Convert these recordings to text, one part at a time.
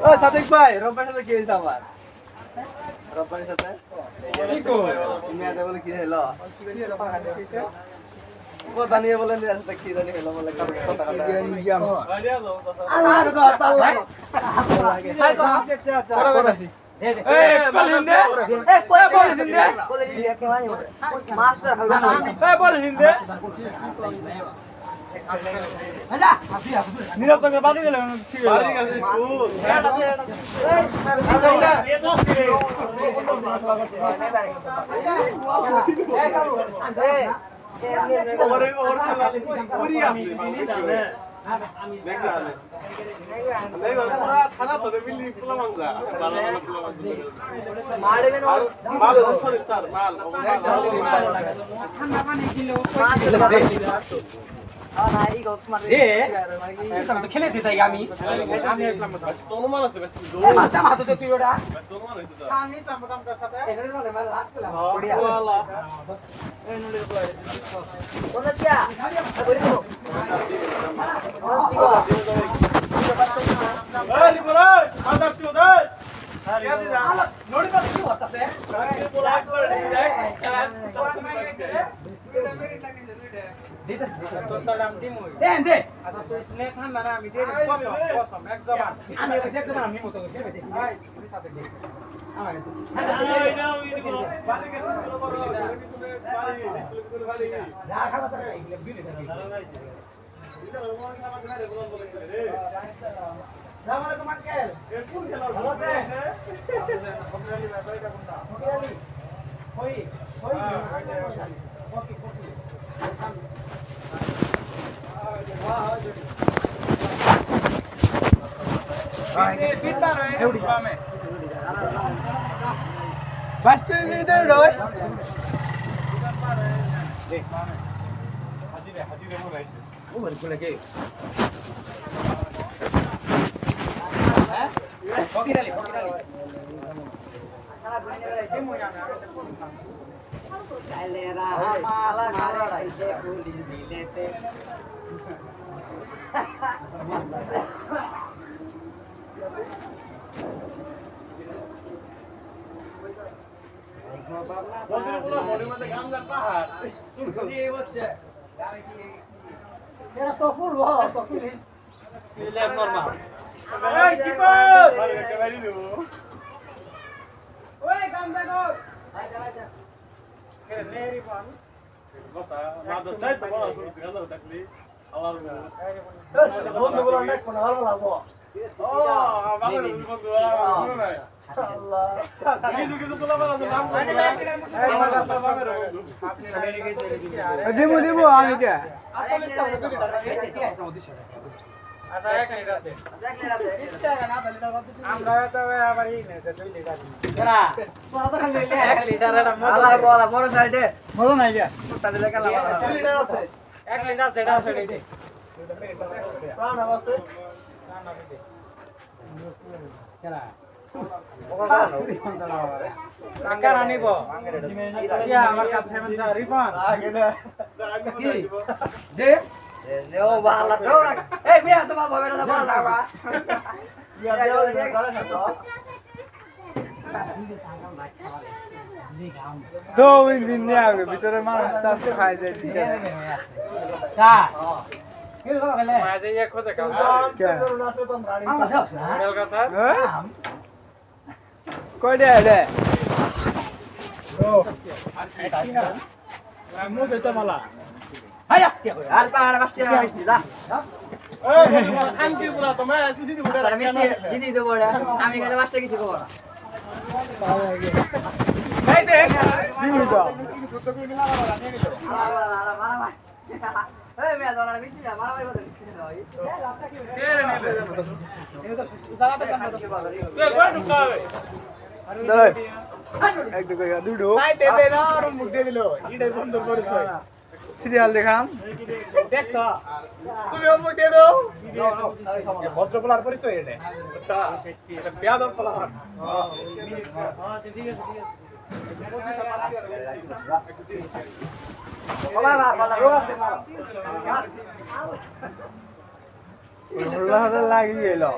ও সাদিক ভাই রব্বার সাথে কি হইছে আমার রব্বারের সাথে কি কো তুমি আদে বলে কি হলো কথা নিয়ে বলেন যে সাথে কি জানি হলো বলে কথা কথা গেঞ্জাম আল্লাহ তো আল্লাহ হাই তো আপনি বলিন্দে মাস্টার বলিন্দে নিরন্তর বাদি দিলে ঠিক আছে থানা তো মিলি পোলা মাংসা খেলে দিতাই আমি অনুমান আছে তুই ওটা ভিতরে মানুষ খাই যায় আমি গেলে মাস্টার কিছু খবর সিরিয়াল দেখাম ভদ্রপলার পরিচয় lagi gelo.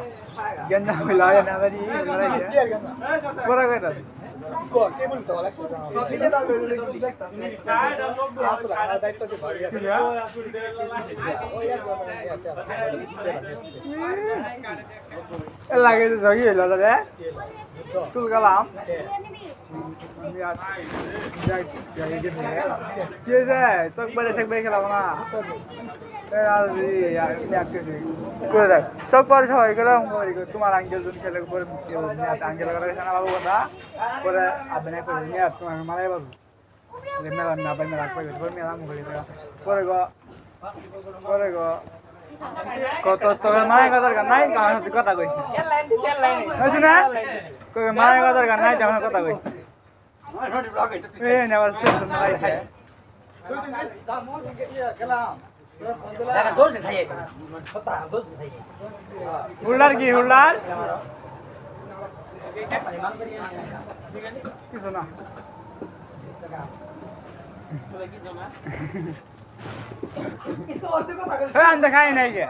Ganda hila ya na bari mara ya. Pura kata. Ko cable to la. Sile da belu ni dekta. Lagi tu sagi gelo da. Tul kalam. Yes, tak boleh sekali kalau mana. চক পরে সবাই গেলাম তোমার uncle জন খেলে পরে uncle খানা বাবু কথা পরে আপনি করে নিয়ে তোমার মারাই বাবু মেলা না পাই মেলা করে পরে মেলা মুখে পরে গো কত তোর মায়ের কথার গান নাই কারণ কথা কইছি বুঝছ না কই মায়ের কথার গান নাই যখন কথা কইছি এই নেভার সেশন আইছে গেলাম হুল্লার কি হুল্লার কিছু না আনতে খাই নাই গে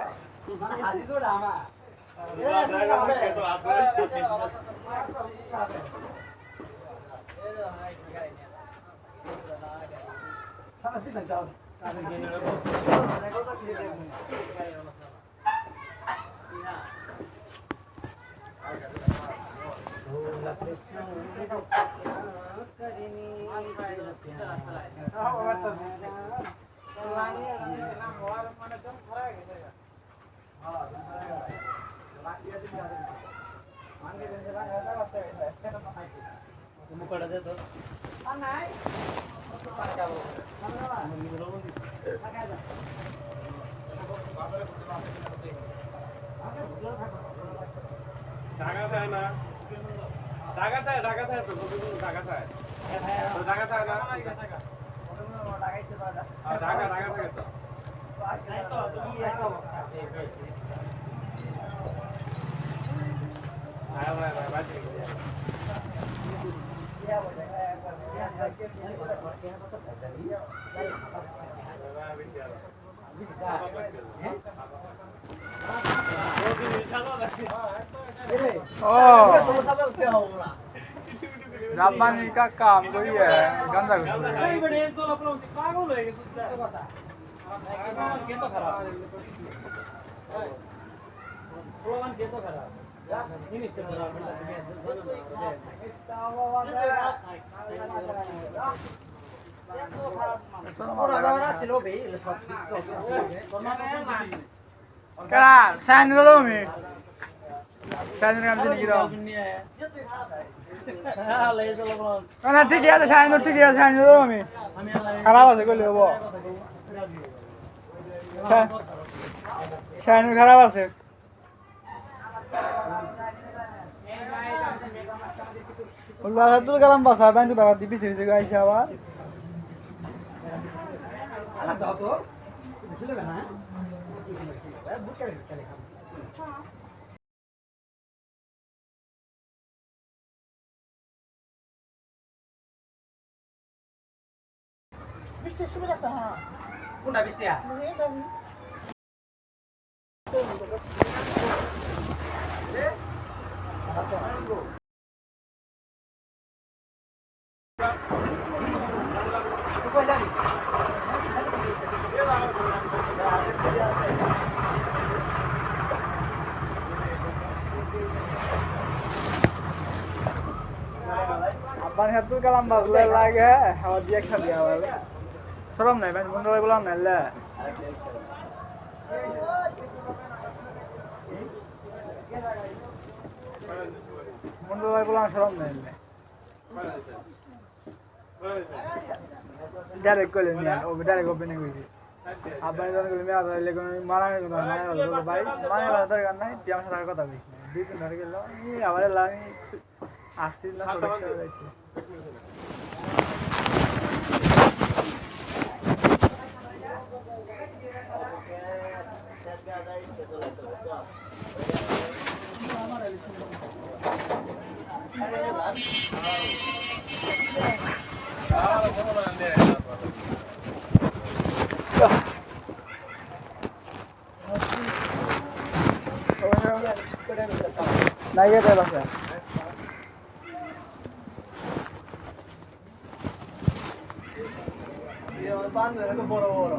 जापानी का काम कोई है गंदा कुछ क्या सैन लो मी सैन काम से नहीं गिरा না ঠিকই আছে সাইনো ঠিকই আছে সাইনো দেবো আমি খারাপ আছে কইলে হবো সাইনো খারাপ আছে তুই গেলাম বাসা ব্যাংক টাকা দিবি সেদিকে আইসা আবার Bisnis sudah sah. Pun habis dia. Abang satu kalam bagul lagi, awak dia kali awal. Serem nih, bang. Mundur lagi pulang nih lah. Mundur lagi pulang serem nih. Dari kolom ni, oh dari kopi ni kuisi. Abang itu kolom ni ada, lekon malang itu mana ada, baik. Mana ada kan ni, tiang serang kata kuisi. Di tu dari kolom ni awal lagi asli lah sudah itu. নাই গেছে বাসা বড় বড়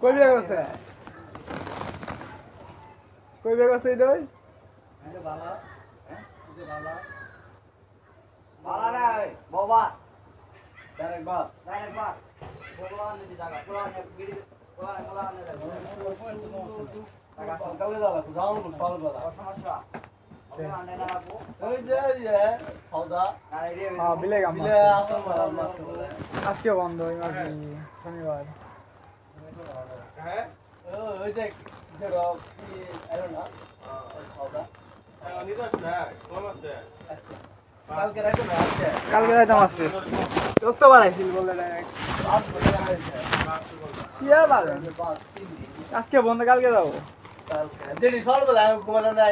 কই বেগ আছে কই বেগ আছে দই বালা বালা বালা রে বাবা ডাইরেক্ট বাস বাবা নিচে জায়গা পুরা নে গিরি পুরা মোলা নে টাকা কালকে দাও যাও পাল বলা সমস্যা আজকে বন্ধ শনিবার কালকে রাইতাম আসছে অক্টোবর আইছিল বলে আজকে বন্ধ কালকে যাবো সকালবেলা ঘুমানো না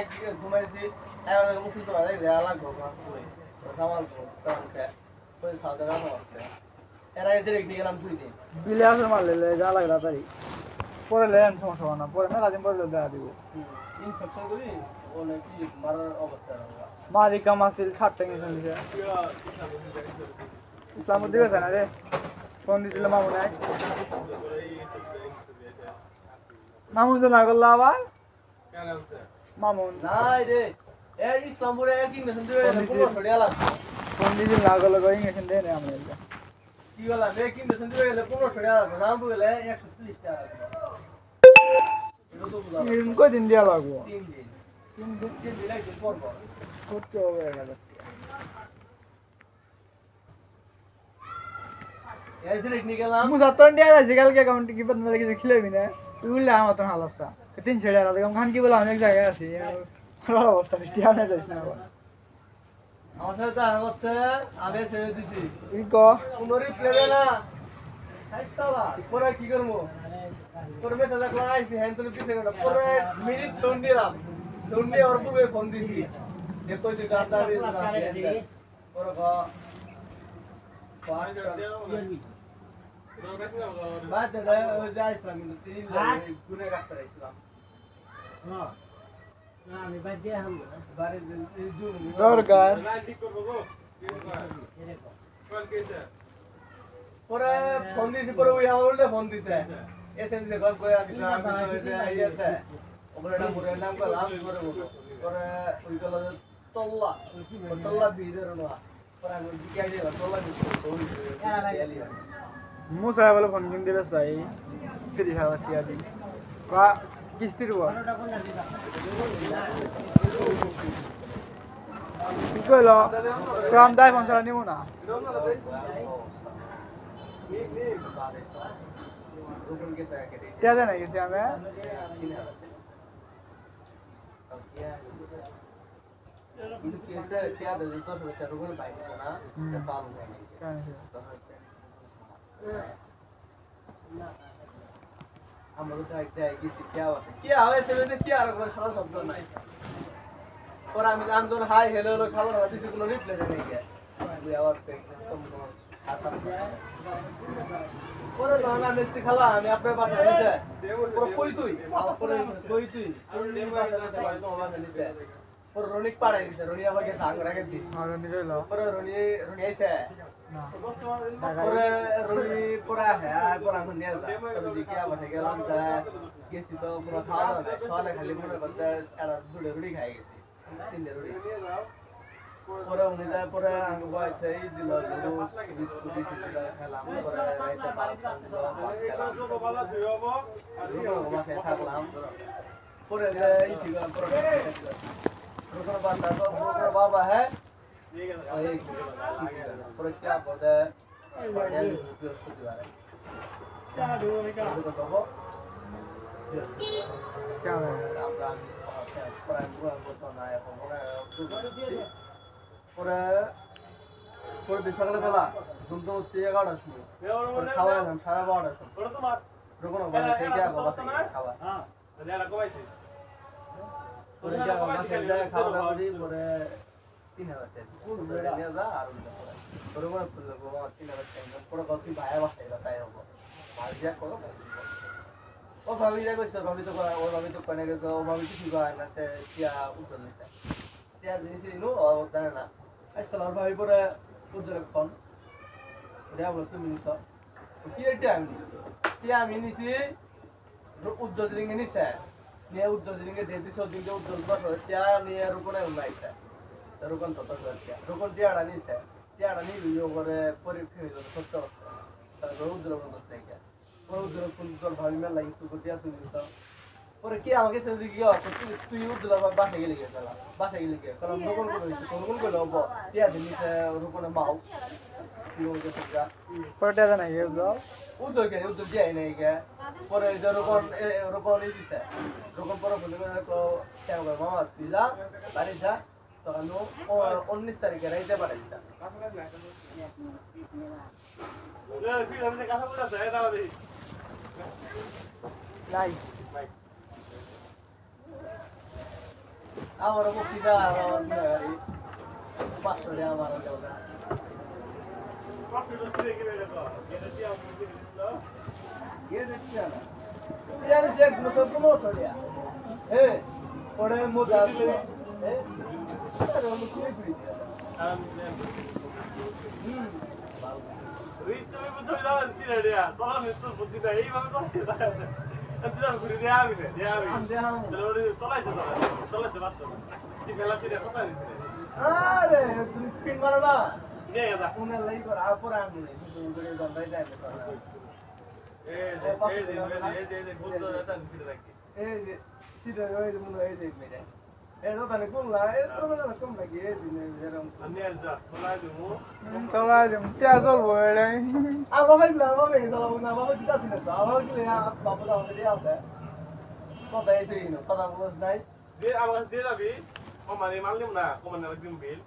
ঘুমাইছি মুখি তো লাগবো এরা এসে রেখে গেলাম 2 দিন বিলে আসে মারলে যা লাগে তাড়াতাড়ি পরে লেন সমস্যা না পরে মেলা দিন পরে দেখা দিব ইনফেকশন করি ওনে কি মারার অবস্থা মারি কাম আসিল 60 টাকা নিয়ে দিছে ইসলাম দিবে না রে ফোন দিছিল মামু নাই মামু তো না করলা আবার কেন আছে মামু নাই রে এই ইসলামপুরে একই মেশিন দিবে পুরো ছড়িয়া লাগছে ফোন দিছিল না করলে কই মেশিন দেয় না আমরা কি বলা রে কি মেশিন দিবে পুরো ছড়িয়া লাগছে নাম বলে 130 টাকা এটা তো বুঝা এরকম কই দিন দিয়া লাগবো 3 দিন দিলাই তো করব কত হয়ে গেল এই দিন নিকলাম মুজা তো ইন্ডিয়া আছে কালকে अकाउंट की बंद लगे खिलेबी ना তুইলে আমার তো হালতা 3 ছেড়ে আলাদা খান কি বলে অনেক জায়গায় আছি অবস্থা কি আনে যাইছ না আমার সাথে হচ্ছে আমি ছেড়ে দিছি কি কো কোনরি প্লেবে না হাইছালা পরে কি করব তোর মেসেজ লাগাইছি হ্যাঁ তুই পিছে গেল পরে মিনিট ফোন দিলাম ফোন দিয়ে ওর পুবে ফোন দিছি এ কই তুই গাদারি পরে গো বাদ দে ওই যাইছিলাম কিন্তু 3 দিন গুনে কাটতে রাখছিলাম হ্যাঁ না আমি বাদ দিয়ে হাম বারে জুন দরকার ঠিক করব গো কোন কেছে পরে ফোন দিছি পরে ওই হাওলতে ফোন দিছে এসএম দিছে কল কই আসিল আমি তো আইয়াতে ওপরেটা মোরে নাম করলাম পরে পরে ওই গেল তল্লা বিদের না পরে আমি জিজ্ঞাসা দিলাম তল্লা বিদের মুসা বলে ফোন কিন দিবে চাই ফ্রি হাওয়া টিয়া দি কা কিস্তি রুয়া কি কইলো কাম দাই ফোন চালা নিমু না টিয়া দে না গেছি আমি কিন্তু কেসে টিয়া দে তো তো রুগন বাইরে না তে পাবো না আমরা তো একটা কিছু কি হবে সেটা কি আর কোনো সারা শব্দ নাই পরে আমি আন্দোলন হাই হ্যালো হ্যালো খালো না দিছি কোনো রিপ্লাই দেয় নাই কে তুই আবার পরে তখন আমি দেখছি খালা আমি আপনার বাসায় নিতে পরে কই তুই পরে কই তুই তোমার বাসায় নিতে পরে রনি পাড়াই দিছে রনি আমাকে সাং রাখে দি আর নিজে লো পরে রনি রনি আইছে না পরে রনি পরে হ্যাঁ পরে আমি নিয়ে যা তবে দিকে আবার গেলাম তা গেছি তো পুরো খাওয়া দাওয়া নাই সকালে খালি মনে করতে একটা দুটো রুটি খাই গেছি তিনটে রুটি পরে উনি যায় পরে আমি বয়সে এই দিল লুডুস বিস্কুট বিস্কুট খেলাম পরে রাইতে ভাত দিল ভাত খেলাম বাসায় থাকলাম পরে এই ঠিক পরে রুকর বান্দা তো রুকর বাবা হ্যাঁ পরে क्या बोलते हैं বৃহস্পতিবার क्या है আমরা প্রায় করতো না এখন পরে পরে সকালবেলা ঘুম তো হচ্ছে 11টার সময় পরে খাওয়া এলাম 12:30টার সময় রোকন বাবা থেকে খাওয়া পরে খাওয়া দাওয়া করি পরে 3000 টাকা নিয়ে যা আর পরে মনে করলো বাবা 3000 টাকা পরে কত ভাইয়া বাসায় তাই হবো ভাই যা করো ও ভাবি যা কইছে ভাবি তো ও ভাবি তো কোনে গেছে ও ভাবি কিছু করে না তে কিয়া উত্তর দিতে তে জিনিস নো ও জানে না আসলে ভাবি পরে উত্তর কোন রে বলতো মিনিস কি এটা আমি নিছি উত্তর দিন নিছে নিয়ে উত্তর দিন কে দেতি সব দিন উত্তর বস তে নিয়ে রুকনে উনাইছে রুকন তো রুকন টিয়াড়া নিছে টিয়াড়া নি ভিডিও করে পরীক্ষা হইলো সত্য তারপর উত্তর বন্ধ থেকে উত্তর কোন তোর ভাবি মেলা একটু গটিয়া তুমি তো পরে কি আমাকে সে দিকে তুই উত্তর বাসা গেলি গেছলা বাসা গেলি কে কারণ রুকন কোন কইলো হবো টিয়া দিনিছে রুকনে মাও কি হইছে সেটা পরে না গেল দাও উত্তর দিয়ে নাই কে পরে যে রুকন এই দিছে রুকন পরে বলে কো কেন গো মামা তুই যা বাড়ি যা তখন 19 তারিখে রাইতে পারে দিতা লাই আমার বক্তৃতা আমার গাড়ি 500 টাকা আমার দেওয়া ये देखिए ना यार ये ग्रुप प्रमोट हो गया पड़े मोटा अरे हम क्यों फ्री রিট তুমি বুঝছো দাও সিরে দিয়া তখন তো বুদ্ধি না এইভাবে করতে দাও এটা ঘুরে দিয়া আমি তাহলে চলাইতে পারতো কি মেলা ফিরে কথা দিছে আরে তুমি পিন মারো না নে দাদা উনি লাই করে আপর আমি তুমি করে গন্ধাই যায় এই গুলো এটা ফিরে রাখি এই যে সিরে ওই মনে এই যে মেরে এনো তানে কোন লা এত মেলা কম লাগে এই দিনে এরকম আমি আর যা তোলা দিম তিয়া চলবো এরে আর বাবা চলাবো না বাবা কি আছে না বাবা কি বাবা দাও দিয়ে আছে কথা এসে ইনো কথা বলছ নাই যে আমার দিয়ে যাবি ও মানে মানলিম না কমান একদিন বিল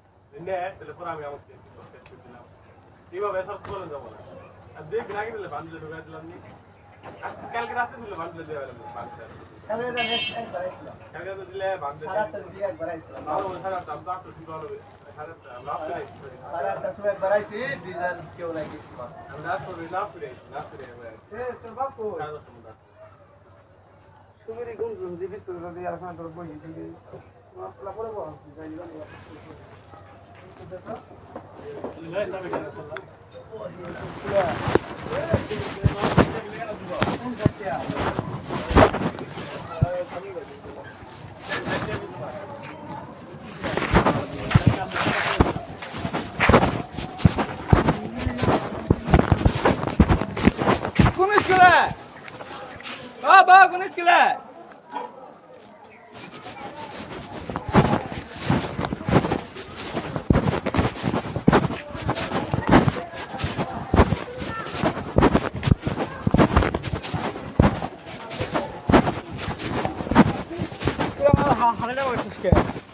নে তাহলে পরে আমি আমাকে টেস্ট করে দিলাম এইভাবে সব করে যাব না আর দেখ না কি দিলে বান্ধলে ঢুকাই দিলাম নি কালকে রাতে দিলে বান্ধলে দেওয়া হলো বান্ধলে কালকে না নেক্সট টাইম বাড়াইছিল কালকে তো দিলে বান্ধলে সারাটা দিয়ে বাড়াইছিল ভালো সারাটা দাম তো ঠিক ভালো সারাটা লাভ করে সারাটা সময় বাড়াইছি ডিজাইন কেউ নাকি আমি লাভ করে তোর বাপ কো সুবিরি গুণ গুণ দিবি তো যদি আর খান তোর বই দিবি মাপলা পড়ে বল যাই যাই Gülüşküle. Haline bak